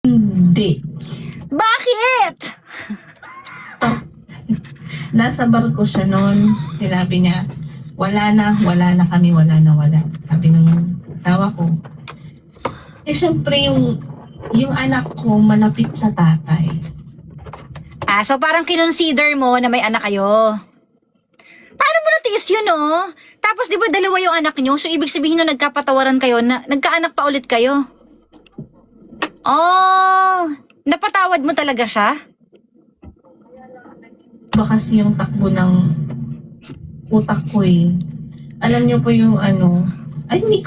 Hindi. Bakit? Nasa barko siya noon. Sinabi niya, wala na kami, wala. Sabi ng asawa ko. Eh, syempre yung anak ko malapit sa tatay. So parang kinonsider mo na may anak kayo. Paano mo natiis yun, no? Tapos di ba dalawa yung anak nyo? So ibig sabihin na nagkapatawaran kayo na nagkaanak pa ulit kayo? Oh, napatawad mo talaga siya? Ba kasi yung takbo ng utak ko eh. Alam niyo po yung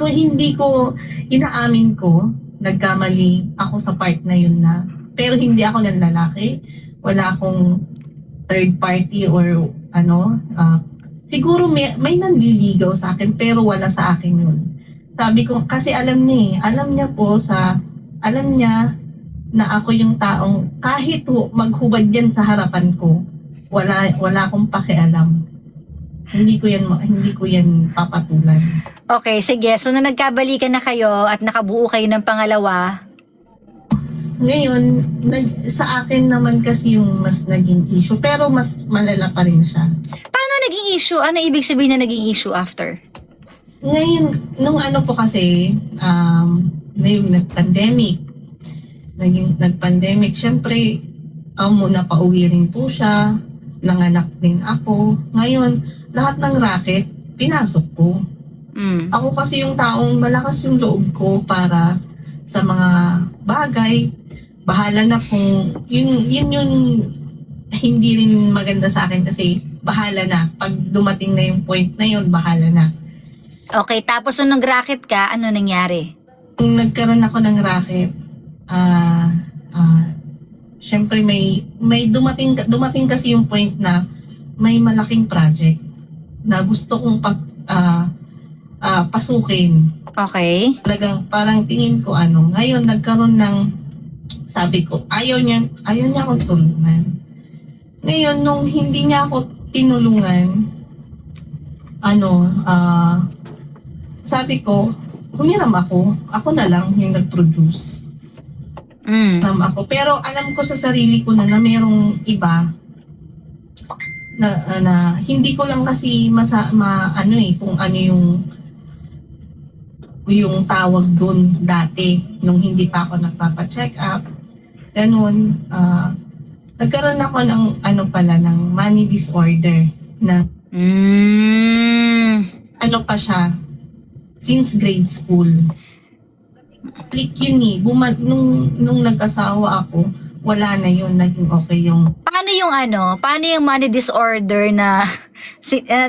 hindi ko inaamin ko, nagkamali ako sa part na yun na. Pero hindi ako ng lalaki. Wala akong third party or siguro may nanliligaw sa akin pero wala sa akin yun. Sabi ko, kasi alam niya na ako yung taong kahit maghubad yan sa harapan ko, wala akong pakialam. Hindi ko yan papatulan. Okay, sige. So na nagkabalikan na kayo at nakabuo kayo ng pangalawa, Ngayon, sa akin naman kasi yung mas naging issue, pero mas malala pa rin siya. paano naging issue? Ano ibig sabihin na naging issue after? Ngayon, nung po kasi, yung nag-pandemic, syempre, muna pauwi rin po siya, nanganak din ako. Ngayon, lahat ng racket, pinasok ko. Ako kasi yung taong malakas yung loob ko para sa mga bagay. Bahala na kung yun hindi rin maganda sa akin kasi bahala na. Pag dumating na yung point na yun, bahala na. Okay, tapos nung nag-racket ka, ano nangyari? Kung nagkaroon ako ng racket, syempre may dumating kasi yung point na may malaking project na gusto kong pasukin. Okay. Talagang parang tingin ko ngayon nagkaroon ng, sabi ko, ayaw niya akong tulungan. Ngayon, nung hindi niya ako tinulungan, sabi ko, humiram ako na lang yung nag-produce. Ako. Pero alam ko sa sarili ko na merong iba na hindi ko lang kasi kung ano yung tawag doon dati nung hindi pa ako nagpapa-check up. Ganun, nagkaroon ako ng ng money disorder na pa siya since grade school. Click yun eh. Nung nag-asawa ako, wala na yun, naging okay yung... Paano yung money disorder na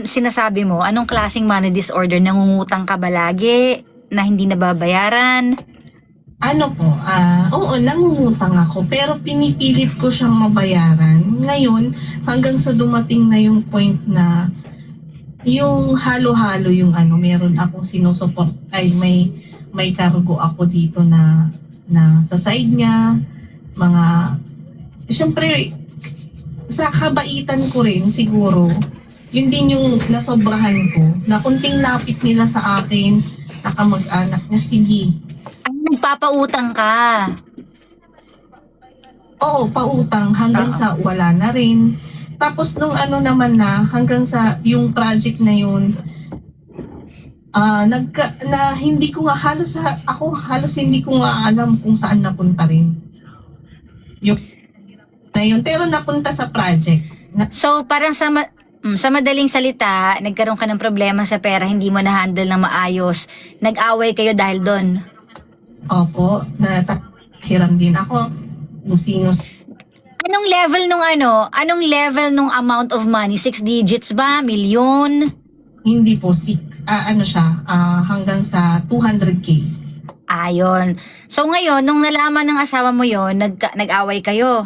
sinasabi mo? Anong klaseng money disorder? Nangungutang ka ba lagi? Na hindi nababayaran? Oo, nangungutang ako, pero pinipilit ko siyang mabayaran. Ngayon, hanggang sa dumating na yung point na yung halo-halo yung meron akong sinusuport, may cargo ako dito na sa side niya, syempre, sa kabaitan ko rin siguro, yun din yung nasobrahan ko, na kunting lapit nila sa akin, nakamag-anak na, sige. Nagpapautang ka? Oo, pautang hanggang sa wala na rin. Tapos nung naman na, hanggang sa yung project na yun, hindi ko nga halos hindi ko nga alam kung saan napunta rin. Yung na yun, pero napunta sa project. So parang sa madaling salita, nagkaroon ka ng problema sa pera, hindi mo na-handle ng maayos. Nag-away kayo dahil doon? Opo, hiram din ako kung sino. Anong level nung amount of money? 6 digits ba? Milyon? Hindi po, hanggang sa 200K. Ayon. So ngayon, nung nalaman ng asawa mo yon, nag-away kayo?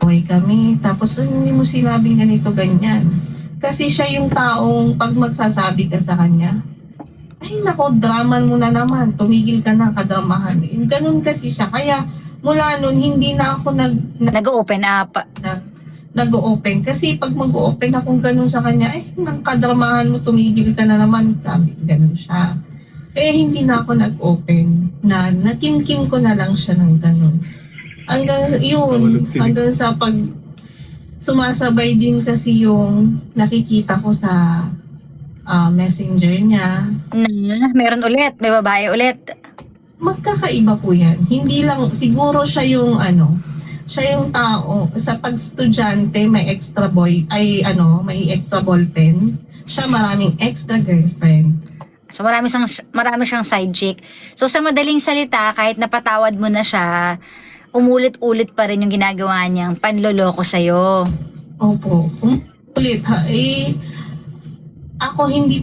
Okay kami, tapos hindi mo sinabing ganito, ganyan. Kasi siya yung taong pag magsasabi ka sa kanya, ay nako, draman mo na naman, tumigil ka na, kadramahan. Ganun kasi siya, kaya mula nun, hindi na ako nag-open up. Nag-open. Kasi pag mag-open akong ganun sa kanya, nang kadramahan mo, tumigil ka na naman. Sabi, ganun siya. Kaya hindi na ako nag-open na nakim-kim ko na lang siya ng ganun. Hanggang yun, hanggang sa pag sumasabay din kasi yung nakikita ko sa messenger niya. Na, meron ulit, may babae ulit. Magkakaiba po yan. Hindi lang, siguro siya yung siya yung tao, sa pag-estudyante may extra boy, may extra ballpen. Siya maraming extra girlfriend. So marami siyang side chick. So sa madaling salita, kahit napatawad mo na siya, umulit-ulit pa rin yung ginagawa niyang panloloko sa'yo. Opo. Ulit ha. Ako hindi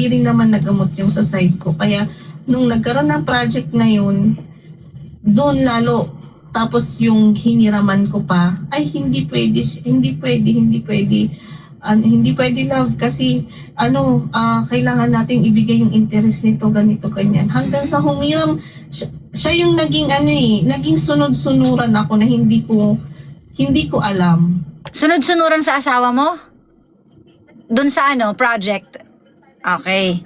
rin naman nagamot yung sa side ko. Kaya nung nagkaroon ng project na yun, doon lalo tapos yung hiniraman ko pa, ay hindi pwede love kasi kailangan nating ibigay yung interest nito, ganito, ganyan. Hanggang sa humiram, siya yung naging sunod-sunuran ako na hindi ko alam. Sunod-sunuran sa asawa mo? Doon sa project? Okay.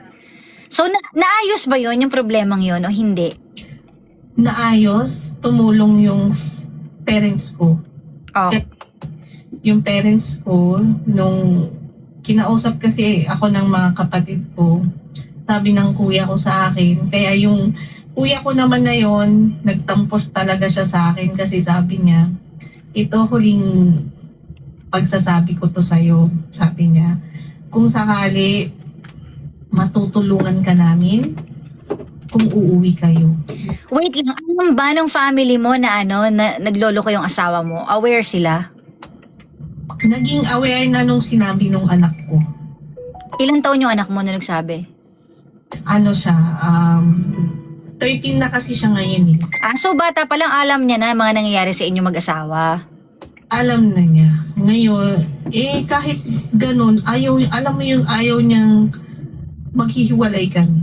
So, naayos ba yon yung problemang yon o hindi? Naayos, tumulong yung parents ko. Oh. Yung parents ko, nung kinausap kasi ako ng mga kapatid ko, sabi ng kuya ko sa akin, kaya yung kuya ko naman na yon, nagtampos talaga siya sa akin kasi sabi niya, ito huling pagsasabi ko to sa'yo, sabi niya, kung sakali matutulungan ka namin, kung uuwi kayo. Wait lang, anong ba ng family mo na nagloloko yung asawa mo? Aware sila? Naging aware na nung sinabi nung anak ko. Ilang taon yung anak mo na nagsabi? Siya, 13 na kasi siya ngayon eh. So bata pa lang alam niya na mga nangyayari sa inyo mag-asawa? Alam na niya. Ngayon, kahit ganun, alam mo yung ayaw niyang maghihiwalay kami.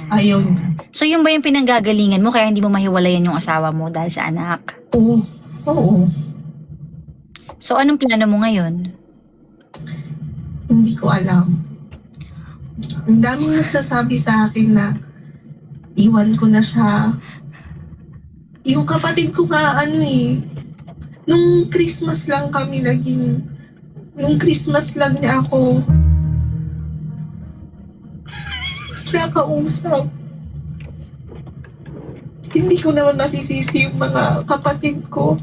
Ayaw niya. So yun ba yung pinanggagalingan mo kaya hindi mo mahiwalayan yung asawa mo dahil sa anak? Oo. So anong plano mo ngayon? Hindi ko alam. Ang daming nagsasabi sa akin na iwan ko na siya. Yung kapatid ko nga nung Christmas lang kami nung Christmas lang niya ako nakausap. Hindi ko naman masisisi yung mga kapatid ko.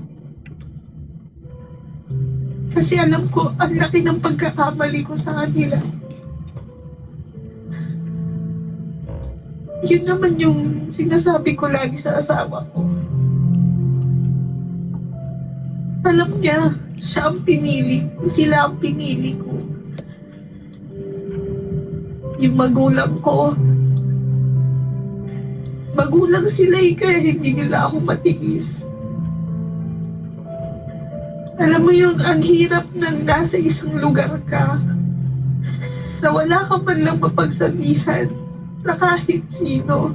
Kasi alam ko, ang laki ng pagkakamali ko sa kanila. Yun naman yung sinasabi ko lagi sa asawa ko. Alam niya, siya ang pinili ko, sila ang pinili ko. Yung magulang ko, magulang sila kaya hindi nila ako matiis. Alam mo yun, ang hirap nang nasa isang lugar ka na wala ka man lang mapagsabihan na kahit sino.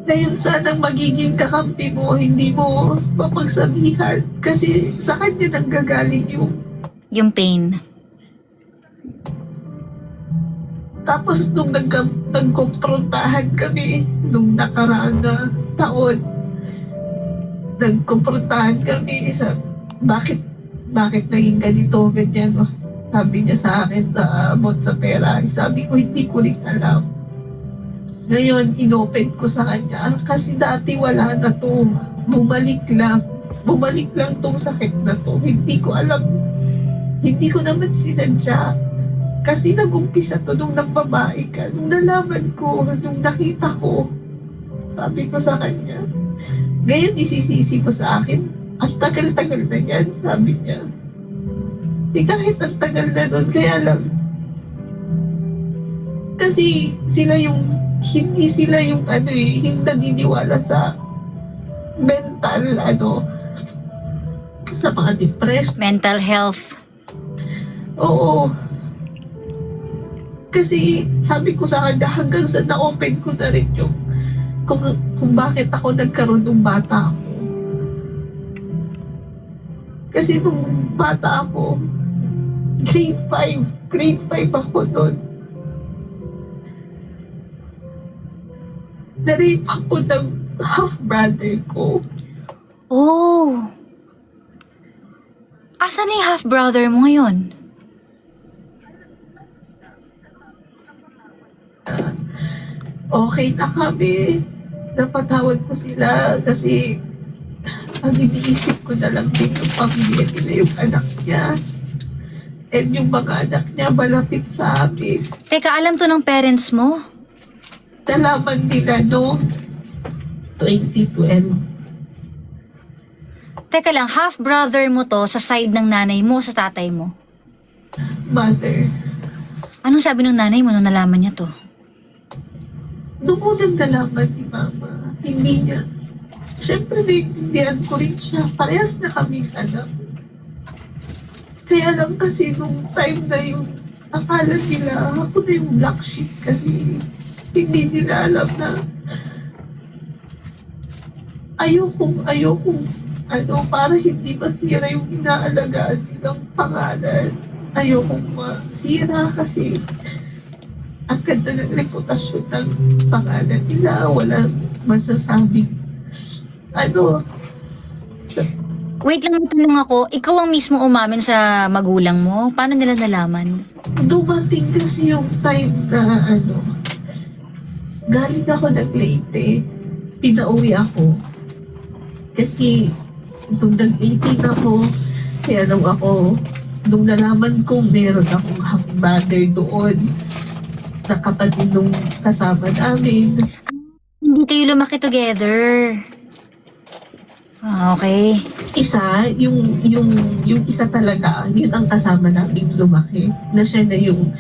Na yun sanang magiging kakampi mo, hindi mo mapagsabihan kasi sa kanya nanggagaling yung pain. Tapos nung nagkomprontahan kami nung nakaraang na taon, nagkomprontahan kami sa bakit naging ganito, ganyan. Sabi niya sa akin about sa pera. Sabi ko, hindi ko rin alam. Ngayon, inopen ko sa kanya. Kasi dati wala na to. Bumalik lang tong sakit na to. Hindi ko alam. Hindi ko naman sinadya. Kasi nag-umpisa to nung nagbabae ka. Nung nalaman ko, nung nakita ko, sabi ko sa kanya. Ngayon, isisisi ko sa akin. Ang tagal-tagal na yan, sabi niya. Kahit ang tagal na nun, kaya lang. Kasi hindi sila yung yung naniniwala sa mental, sa mga depression. Mental health. Oo. Kasi sabi ko sa kanya hanggang sa na-open ko na rin yung kung bakit ako nagkaroon ng bata ako. Kasi nung bata ako, grade 5, grade 5 ako doon. Na-rape ako ng half-brother ko. Oh. Asan na yung half-brother mo ngayon? Okay na kami. Napatawad ko sila kasi ang iniisip ko na lang din yung pamilya nila, yung anak niya. And yung mga anak niya malapit sa amin. Teka, alam to ng parents mo? Nalaman nila no 2012. Teka lang, half-brother mo to sa side ng nanay mo o sa tatay mo? Mother. Anong sabi ng nanay mo nung nalaman niya to? Noong unang nalaman ni Mama, hindi niya. Siyempre, naiintindihan ko rin siya. Parehas na kaming anak. Kaya lang kasi nung time na yun, akala nila ako na yung black sheep kasi hindi nila alam na ayokong para hindi masira yung inaalagaan nilang pangalan. Ayokong masira kasi ang ganda ng reputasyon ng pangalan nila. Walang masasabing Wait lang, may tanong ako. Ikaw ang mismo umamin sa magulang mo? Paano nila nalaman? dumating kasi yung time na galing ako ng Leyte, pinauwi ako. Kasi nung nag-18 ako, kaya nung nalaman kong meron akong half-brother doon, na kapatid nung kasama namin. Hindi kayo lumaki together. Ah, okay. Isa, yung isa talaga, yun ang kasama namin lumaki. Na siya na yung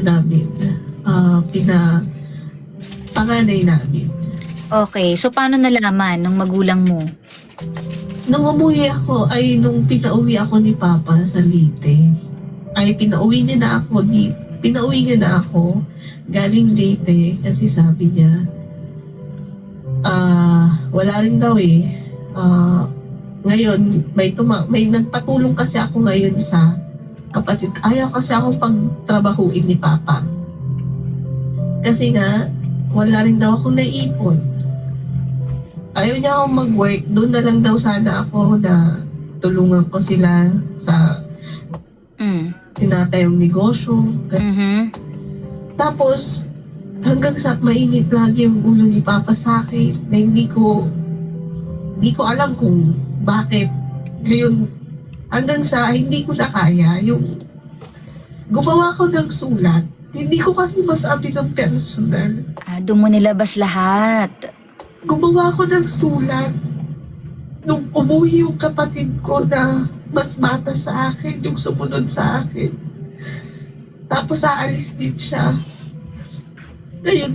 namin, panganay namin. Okay, so paano nalaman ng magulang mo? Nung pinauwi ako ni Papa sa Leyte, pinauwi niya na ako galing Leyte kasi sabi niya, wala rin daw ngayon, may nagpatulong kasi ako ngayon sa kapatid. Ayaw kasi akong pagtrabahuin ni Papa. Kasi nga, wala rin daw akong naipon. Ayaw niya akong mag-work. Doon na lang daw sana ako na tulungan ko sila sa tinatayong negosyo. Tapos, hanggang sa mainit lagi yung ulo ni Papa sa akin na hindi ko alam kung bakit. Ngayon, hanggang sa hindi ko na kaya, yung gumawa ko ng sulat. Hindi ko kasi masabi ng personal. Doon mo nilabas lahat. Gumawa ko ng sulat. Nung umuwi yung kapatid ko na mas bata sa akin, yung sumunod sa akin. Tapos aalis din siya. Ngayon,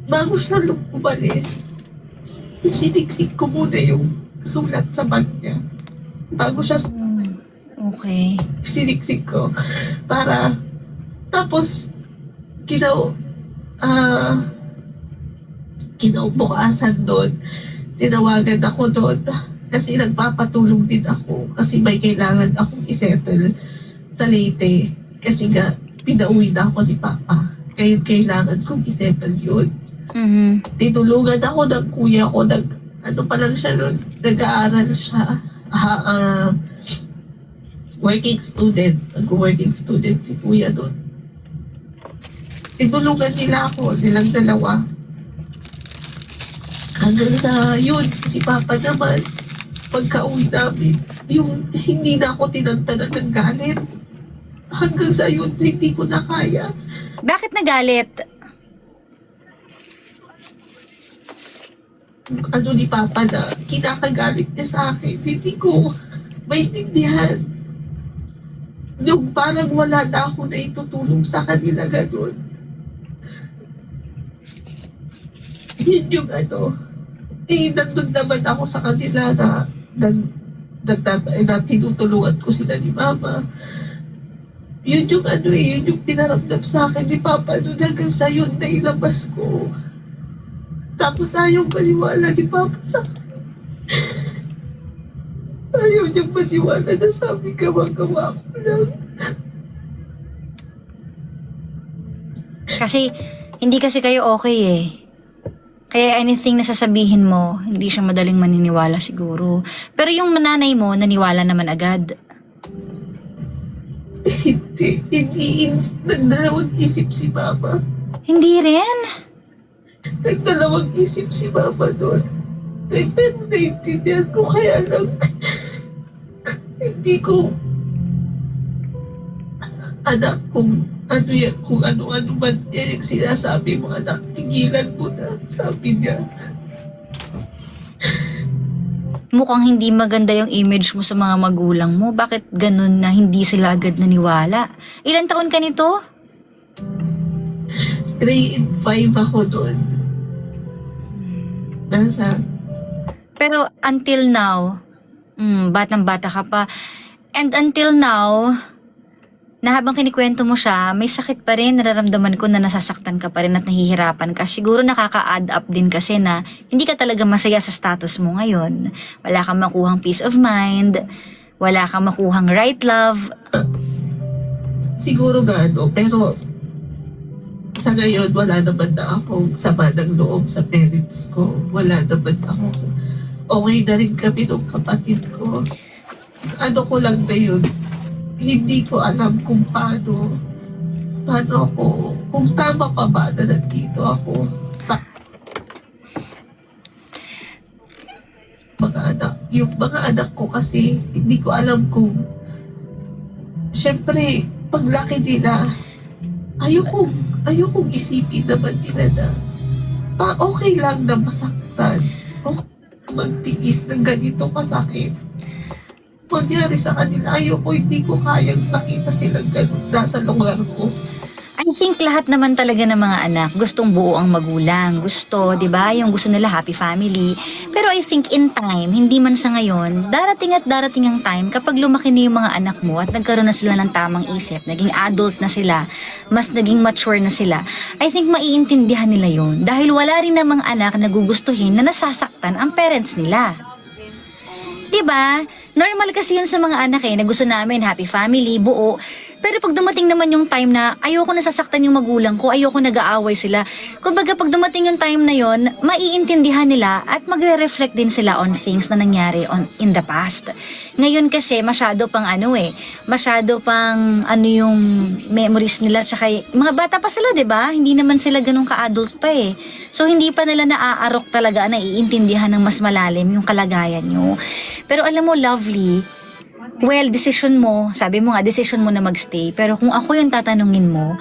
bago siya umalis, isiniksik ko muna yung sulat sa bag niya. Bago siya Okay. siniksik ko. Tapos, kinabukasan doon, tinawagan ako doon kasi nagpapatulong din ako kasi may kailangan akong isettle sa Leyte kasi nga pinauwi na ako ni Papa. Kaya kailangan kong isettle yun. Tinulungan ako ng kuya ko, nag-aaral siya. Working student. Nag-working student si kuya doon. Tinulungan nila ako, nilang dalawa. Hanggang sa yun, si Papa naman, pagka-uwi namin, yung hindi na ako tinantanan ng galit. Hanggang sa yun, hindi ko na kaya. Bakit nagalit? Ni Papa na kinakagalit niya sa akin, hindi ko maintindihan. Yung parang wala na ako na itutulong sa kanila gano'n. Yun yung nandun naman ako sa kanila na tinutulungan ko sila ni Mama. Yun yung yun yung pinaramdam sa akin ni Papa noon hanggang sa yun na ilabas ko. Tapos ayaw maniwala ni Papa sa akin. Ayaw niyang maniwala na sabi gawa-gawa ko lang. Kasi, hindi kasi kayo okay eh. Kaya anything na sasabihin mo, hindi siya madaling maniniwala siguro. Pero yung nanay mo, naniwala naman agad. Hindi. Nagdalawang isip si Mama. Hindi rin. Nagdalawang isip si Mama doon. Pero naiintindihan ko, kaya lang hindi ko anak kung ano yan, kung ano-ano man yan yung sinasabi mo, anak, tigilan mo na, sabi niya. Mukhang hindi maganda yung image mo sa mga magulang mo. Bakit ganun na hindi sila agad naniwala? Ilan taon ka nito? Grade 5 ako doon. Pero until now, batang-bata ka pa. And until now, na habang kinikwento mo siya, may sakit pa rin, nararamdaman ko na nasasaktan ka pa rin at nahihirapan ka. Siguro nakaka-add up din kasi na hindi ka talaga masaya sa status mo ngayon. Wala kang makuhang peace of mind, wala kang makuhang right love. Siguro pero sa ngayon, wala naman na akong sama ng loob sa parents ko. Wala naman ako. Okay na rin kami ng kapatid ko. Ano ko lang na yun, hindi ko alam kung paano ako, kung tama pa ba na nandito ako. Yung mga anak ko kasi, hindi ko alam kung, syempre, paglaki nila, ayokong isipin naman nila na okay lang na masaktan. Okay lang magtiis ng ganito kasakit. Mangyari sa kanila, hindi ko kayang makita silang ganun nasa lugar ko. I think lahat naman talaga ng mga anak gustong buo ang magulang. Gusto, 'di ba? Yung gusto nila happy family. Pero I think in time, hindi man sa ngayon, darating at darating ang time kapag lumaki na yung mga anak mo at nagkaroon na sila ng tamang isip, naging adult na sila, mas naging mature na sila. I think maiintindihan nila yon dahil wala rin namang anak na gugustuhin na nasasaktan ang parents nila. 'Di ba? Normal kasi yun sa mga anak na gusto namin happy family, buo. Pero pag dumating naman yung time na ayoko nasasaktan yung magulang ko, ayoko nag-aaway sila. Kumbaga pag dumating yung time na yon, maiintindihan nila at magre-reflect din sila on things na nangyari in the past. Ngayon kasi masyado pang masyado pang yung memories nila, tsaka mga bata pa sila, 'di ba? Hindi naman sila ganun ka-adult pa eh. So hindi pa nila naaarok talaga na iintindihan ng mas malalim yung kalagayan nyo. Pero alam mo, Lovely, well, decision mo, sabi mo nga, decision mo na magstay. Pero kung ako yung tatanungin mo,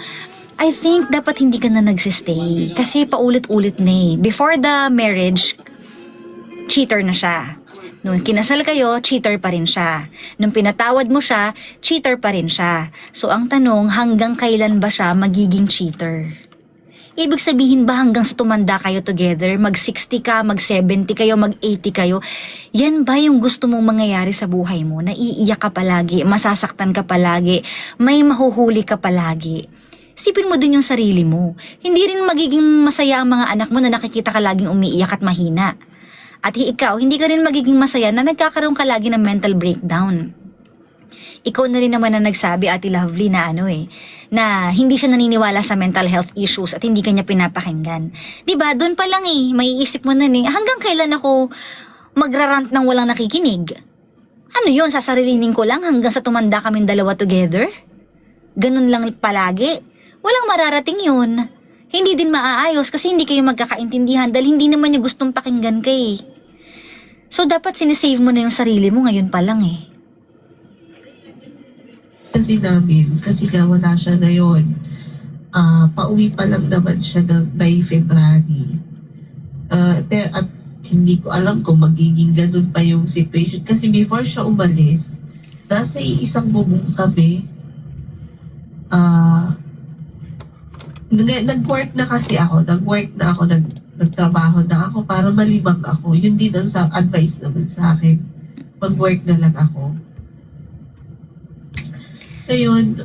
I think dapat hindi ka na nagsistay. Kasi paulit-ulit na eh. Before the marriage, cheater na siya. Nung kinasal kayo, cheater pa rin siya. Nung pinatawad mo siya, cheater pa rin siya. So ang tanong, hanggang kailan ba siya magiging cheater? Ibig sabihin ba hanggang sa tumanda kayo together, mag-60 ka, mag-70 kayo, mag-80 kayo, yan ba yung gusto mong mangyayari sa buhay mo? Naiiyak ka palagi, masasaktan ka palagi, may mahuhuli ka palagi. Isipin mo din yung sarili mo. Hindi rin magiging masaya ang mga anak mo na nakikita ka laging umiiyak at mahina. At ikaw, hindi ka rin magiging masaya na nagkakaroon ka lagi ng mental breakdown. Ikaw na rin naman na nagsabi, Ate Lovely, na na hindi siya naniniwala sa mental health issues at hindi kanya pinapakinggan. Diba? Doon pa lang maiisip mo na hanggang kailan ako magrarant ng walang nakikinig? Ano yun, sasarilinin ko lang hanggang sa tumanda kaming dalawa together? Ganun lang palagi? Walang mararating yun. Hindi din maaayos kasi hindi kayo magkakaintindihan dahil hindi naman niya gustong pakinggan ka eh. So dapat sinisave mo na yung sarili mo ngayon pa lang eh. Kasi wala siya ngayon. Pauwi pa lang naman siya by February. At hindi ko alam kung magiging ganun pa yung situation. Kasi before siya umalis, nasa isang bubong kami. Nag-work na ako, nagtrabaho na ako para malibang ako. Yun din ang advice naman sa akin. Mag-work na lang ako. Ngayon,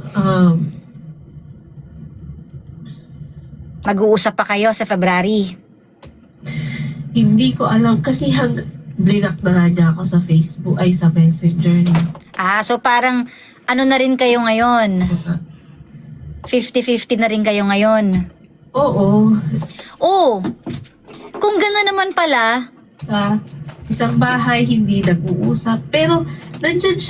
mag-uusap pa kayo sa February? Hindi ko alam kasi blinak na nga niya ako sa Facebook, ay sa Messenger niya. So parang ano na rin kayo ngayon? 50-50 na rin kayo ngayon. Oo. Oh, kung gano'n naman pala, Sa isang bahay, hindi nag-uusap. Pero, nandyan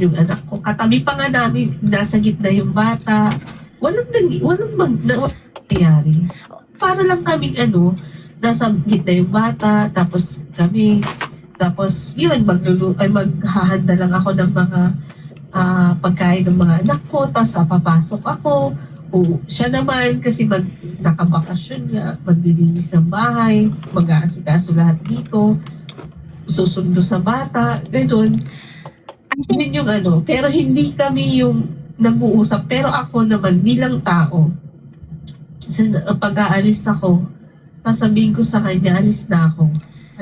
yung anak ko. Katabi pa nga namin, nasa gitna yung bata. Walang nangyari. Para lang kaming nasa gitna yung bata, tapos kami, tapos yun, maghahanda lang ako ng mga pagkain ng mga anak ko, tapos papasok ako. O, siya naman, kasi nakabakasyon nga, maglilinis ng bahay, mag-aasikaso lahat dito, susundo sa bata, gano'n. Yun yung pero hindi kami yung nag-uusap. Pero ako naman, bilang tao, pag-aalis ako, sasabihin ko sa kanya, alis na ako.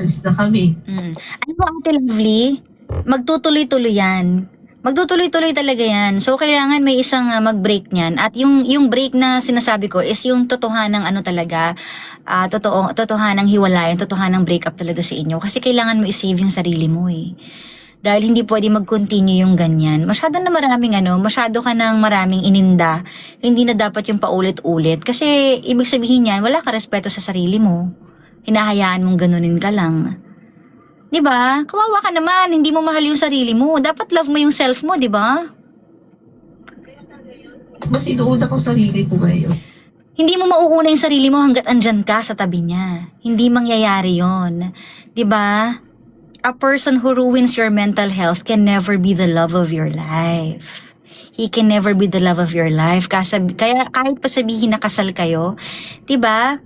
Alis na kami. Ano mo, Ate Lovely? Magtutuloy-tuloy yan. Magtutuloy-tuloy talaga yan. So, kailangan may isang mag-break niyan. At yung break na sinasabi ko is yung totohanang talaga, totohanang hiwalayan, totohanang breakup talaga sa inyo. Kasi kailangan mo i-save yung sarili mo eh. Dahil hindi pwede mag-continue yung ganyan. Masyado ka ng maraming ininda. Hindi na dapat yung paulit-ulit. Kasi, ibig sabihin yan, wala ka respeto sa sarili mo. Hinahayaan mong ganunin ka lang. Diba? Kawawa ka naman, hindi mo mahal yung sarili mo. Dapat love mo yung self mo, diba? Mas inuuna ko sarili ko ngayon. Hindi mo mauuna yung sarili mo hanggat andyan ka sa tabi niya. Hindi mangyayari yon, diba? A person who ruins your mental health can never be the love of your life. He can never be the love of your life. Kaya kahit pa sabihin na kasal kayo, diba?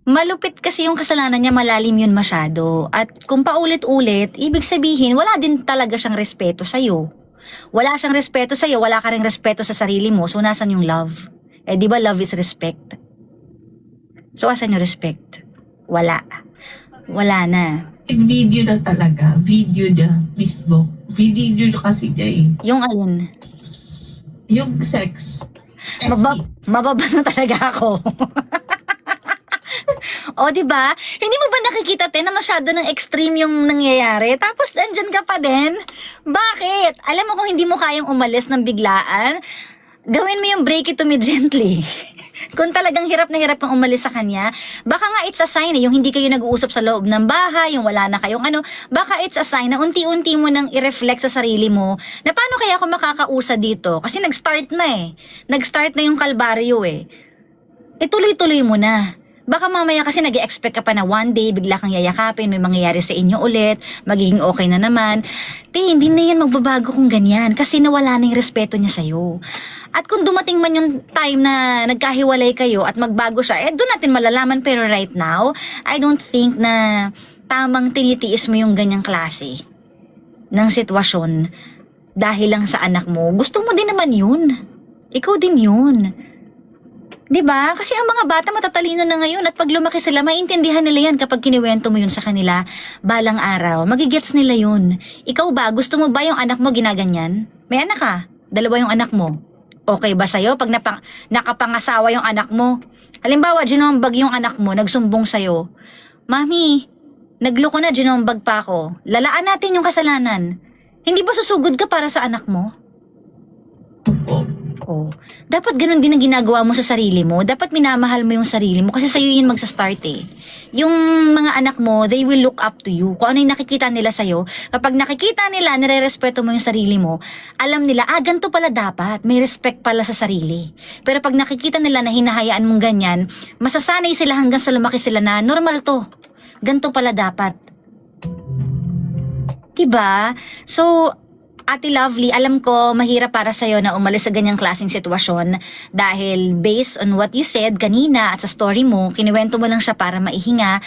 Malupit kasi yung kasalanan niya, malalim yun masyado. At kung paulit-ulit, ibig sabihin, wala din talaga siyang respeto sa'yo. Wala siyang respeto sa'yo, wala ka rin respeto sa sarili mo, so nasan yung love? Di ba love is respect? So asan yung respect? Wala. Wala na. Video na talaga. Video niya mismo. Video niya kasi niya eh. Yung alin? Yung sex. Mababa na talaga ako. O, diba? Hindi mo ba nakikita, na masyado ng extreme yung nangyayari? Tapos, andyan ka pa din? Bakit? Alam mo kung hindi mo kayang umalis ng biglaan, gawin mo yung break it to me gently. Kung talagang hirap na hirap kang umalis sa kanya, baka nga it's a sign yung hindi kayo nag-uusap sa loob ng bahay, yung wala na kayong baka it's a sign na unti-unti mo nang i-reflect sa sarili mo na paano kaya ako makakausa dito? Kasi nag-start na eh. Nag-start na yung kalbaryo eh. Ituloy-tuloy mo na. Baka mamaya kasi nag-expect ka pa na one day bigla kang yayakapin, may mangyayari sa inyo ulit, magiging okay na naman. Hindi na yan magbabago kung ganyan kasi nawala na yung respeto niya sa'yo. At kung dumating man yung time na nagkahiwalay kayo at magbago siya, doon natin malalaman. Pero right now, I don't think na tamang tinitiis mo yung ganyang klase ng sitwasyon dahil lang sa anak mo. Gusto mo din naman yun. Ikaw din yun. Diba? Kasi ang mga bata matatalino na ngayon at pag lumaki sila, maintindihan nila yan kapag kiniwento mo yun sa kanila balang araw. Magigets nila yun. Ikaw ba? Gusto mo ba yung anak mo ginaganyan? May anak ka? 2 yung anak mo. Okay ba sa'yo pag nakapangasawa yung anak mo? Halimbawa, ginombag yung anak mo, nagsumbong sa'yo. Mami, nagloko na, ginombag pa ako. Lalaan natin yung kasalanan. Hindi ba susugod ka para sa anak mo? Oh, dapat ganun din ang ginagawa mo sa sarili mo. Dapat minamahal mo yung sarili mo kasi sa'yo yun magsa-start eh. Yung mga anak mo, they will look up to you. Kung ano yung nakikita nila sa'yo, kapag nakikita nila, nire-respeto mo yung sarili mo, alam nila, ganito pala dapat. May respect pala sa sarili. Pero pag nakikita nila na hinahayaan mong ganyan, masasanay sila hanggang sa lumaki sila na normal to. Ganito pala dapat. Diba? So, Ate Lovely, alam ko mahirap para sa'yo na umalis sa ganyang klaseng sitwasyon dahil based on what you said kanina at sa story mo, kinuwento mo lang siya para maihinga.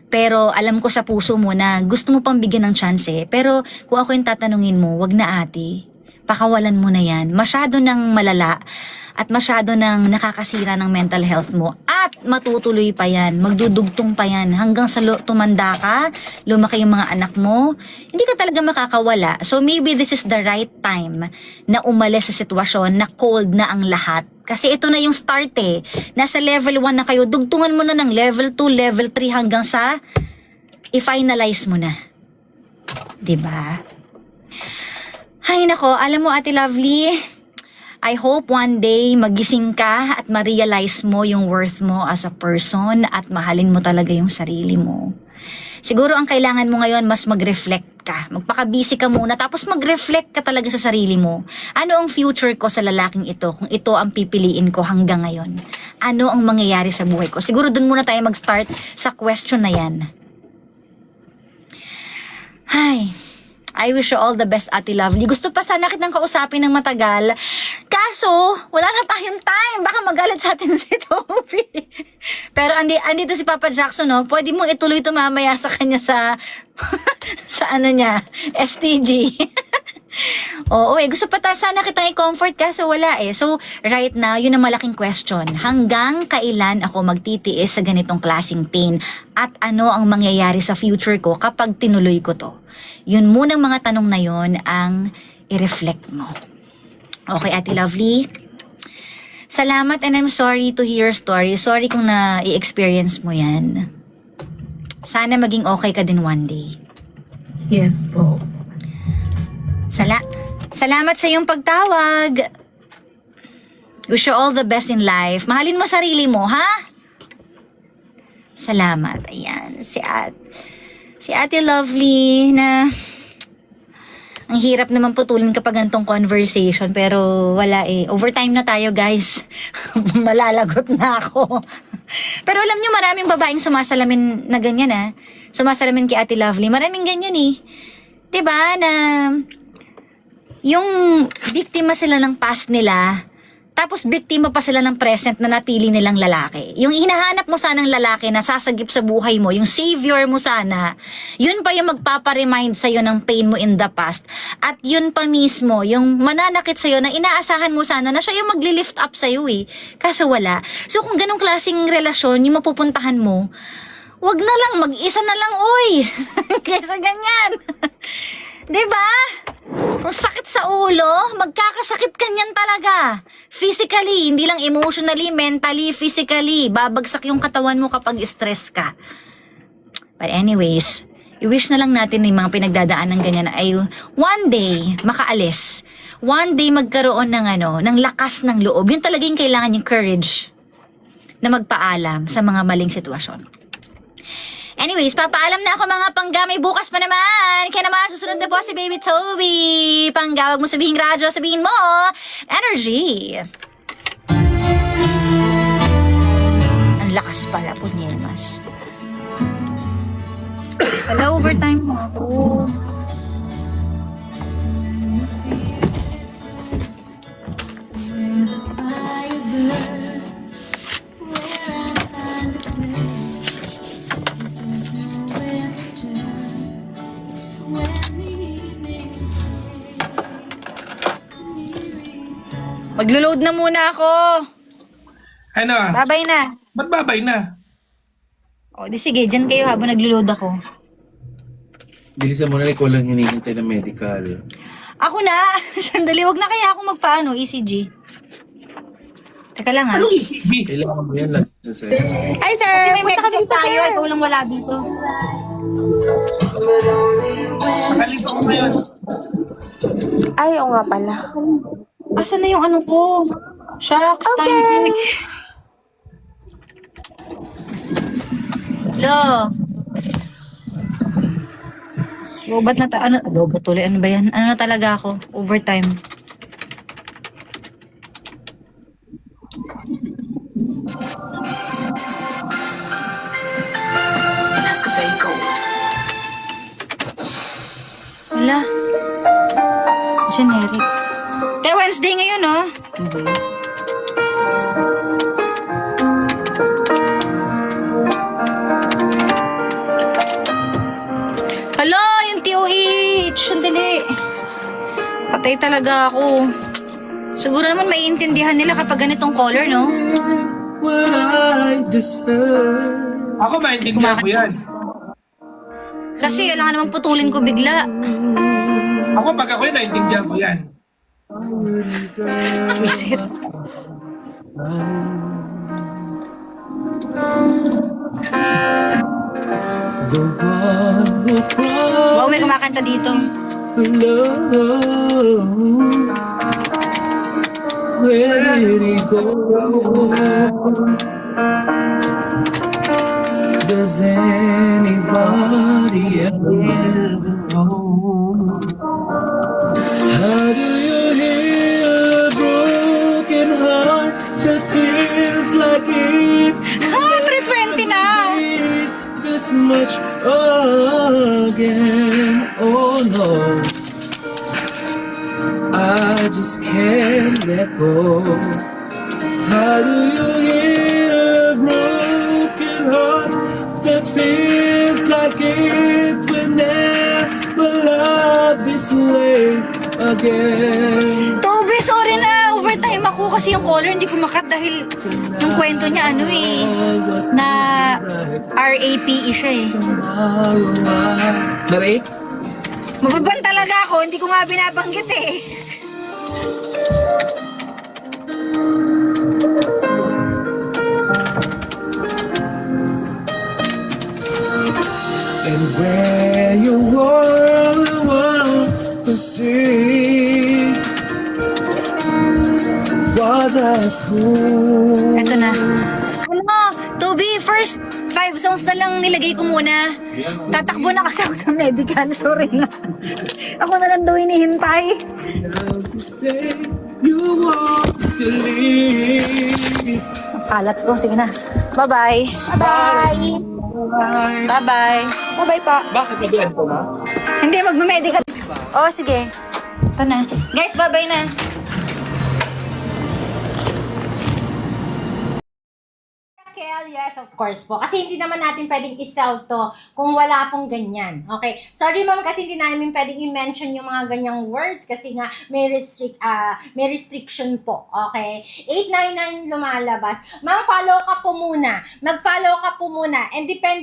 Pero alam ko sa puso mo na gusto mo pang bigyan ng chance eh. Pero kung ako yung tatanungin mo, wag na ate. Pakawalan mo na yan. Masyado nang malala at masyado nang nakakasira ng mental health mo. At matutuloy pa yan. Magdudugtong pa yan. Hanggang sa tumanda ka, lumaki yung mga anak mo, hindi ka talaga makakawala. So maybe this is the right time na umalis sa sitwasyon na cold na ang lahat. Kasi ito na yung start eh. Nasa level 1 na kayo. Dugtungan mo na ng level 2, level 3 hanggang sa i-finalize mo na. Diba? Ay nako, alam mo Ate Lovely, I hope one day magising ka at ma-realize mo yung worth mo as a person at mahalin mo talaga yung sarili mo. Siguro ang kailangan mo ngayon mas mag-reflect ka. Magpaka-busy ka muna tapos mag-reflect ka talaga sa sarili mo. Ano ang future ko sa lalaking ito kung ito ang pipiliin ko hanggang ngayon? Ano ang mangyayari sa buhay ko? Siguro dun muna tayo mag-start sa question na yan. Ay, I wish you all the best, Ate Lovely. Gusto pa sana kitang kausapin ng matagal. Kaso, wala na tayong time. Baka magalit sa atin si Toby. Pero andito si Papa Jackson, no? Pwede mong ituloy ito mamaya sa kanya sa sa ano niya, STG. Oo, gusto pa sana kitang i-comfort kaso wala eh. So, right now, yun ang malaking question. Hanggang kailan ako magtitiis sa ganitong klaseng pain? At ano ang mangyayari sa future ko kapag tinuloy ko to? Yun munang mga tanong na yun ang i-reflect mo. Okay, Ate Lovely? Salamat and I'm sorry to hear your story. Sorry kung na-i-experience mo yan. Sana maging okay ka din one day. Yes po. Salamat sa iyong pagtawag. Wish you all the best in life. Mahalin mo sarili mo, ha? Salamat. Ayan, si Ate Lovely na ang hirap naman putulin kapag gantong conversation pero wala eh. Overtime na tayo, guys. Malalagot na ako. Pero alam nyo, maraming babaeng sumasalamin na ganyan, ha? Sumasalamin kay Ate Lovely. Maraming ganyan eh. 'Di ba na yung biktima sila ng past nila, tapos biktima pa sila ng present na napili nilang lalaki. Yung hinahanap mo sanang lalaki na sasagip sa buhay mo, yung savior mo sana, yun pa yung magpaparemind sa'yo ng pain mo in the past. At yun pa mismo, yung mananakit sa'yo na inaasahan mo sana na siya yung magli-lift up sa'yo eh. Kaso wala. So kung ganong klaseng relasyon, yung mapupuntahan mo, wag na lang, mag-isa na lang, oy. Kesa ganyan. Diba? Kung sakit sa ulo, magkakasakit ka niyan talaga. Physically, hindi lang emotionally, mentally, physically. Babagsak yung katawan mo kapag stress ka. But anyways, i-wish na lang natin yung mga pinagdadaan ng ganyan ay one day makaalis. One day magkaroon ng lakas ng loob. Yun talaga yung kailangan yung courage na magpaalam sa mga maling sitwasyon. Anyways, papaalam na ako mga panggamay. Bukas pa naman. Kaya naman, susunod na po si Baby Toby. Panggawag mo sabihin radyo, sabihin mo, energy. Ang lakas pala po niya, mas. Hello, overtime mo ako. Maglo-load na muna ako. Ano? Babay na. Ba't babay na? O, di sige, dyan kayo habang naglo-load ako. Bilisan mo na, ikaw lang hinihintay ng medical. Ako na! Sandali, wag na kaya ako magpaano, ECG. Teka lang ha. Anong ECG? Kailangan mo yan lang sa sir. Ay sir, may punta ka dito tayo. Ikaw lang wala dito. Makalito ko ngayon. Ay, oo nga pala. Asan na yung ano ko? Shucks, time. Hello. Lobat na lobat tuloy. Ano ba yan? Ano na talaga ako? Overtime. Wala. Generic. Kaya Wednesday ngayon, oh. Okay. Hala, yung TOH. Sandali. Patay talaga ako. Siguro naman maiintindihan nila kapag ganitong color, no? What I deserve. Ako maintindihan ko yan. Kasi kailangan naman putulin ko bigla. Ako pag ako yun, naintindihan ko yan. Visit. The one who Wow, may promised kumakanta dito. love. Where did he go? Does anybody ever know? How do you heal a broken heart that feels like it? 320 na! Need this much again? Oh no, I just can't let go. How do you heal a broken heart that feels like it will never love this way again? Toby, sorry na. Overtime ako kasi yung caller hindi ko makat dahil yung kwento niya ano eh. Na RAPE siya eh. Na-rape? Mababan talaga ako, hindi ko nga binabanggit eh. And where you world to see, was I fool? Eto na. Ano, Toby, first 5 songs na lang nilagay ko muna. Tatakbo na kasi ako sa medical, sorry na. Ako na lang daw hinihintay. To say you want to leave. Kalat ko, sige na. Bye-bye. Bye-bye. Bye-bye. Bye-bye pa. Bakit nag-end ko na? Hindi, magme-medical. Oh, sige. Ito na. Guys, bye-bye na. Kel, yes, of course po. Kasi hindi naman natin pwedeng isell to kung wala pong ganyan. Okay? Sorry ma'am kasi hindi namin pwedeng i-mention yung mga ganyang words kasi nga may restriction po. Okay? 899 lumalabas. Ma'am, follow ka po muna. Mag-follow ka po muna. And depende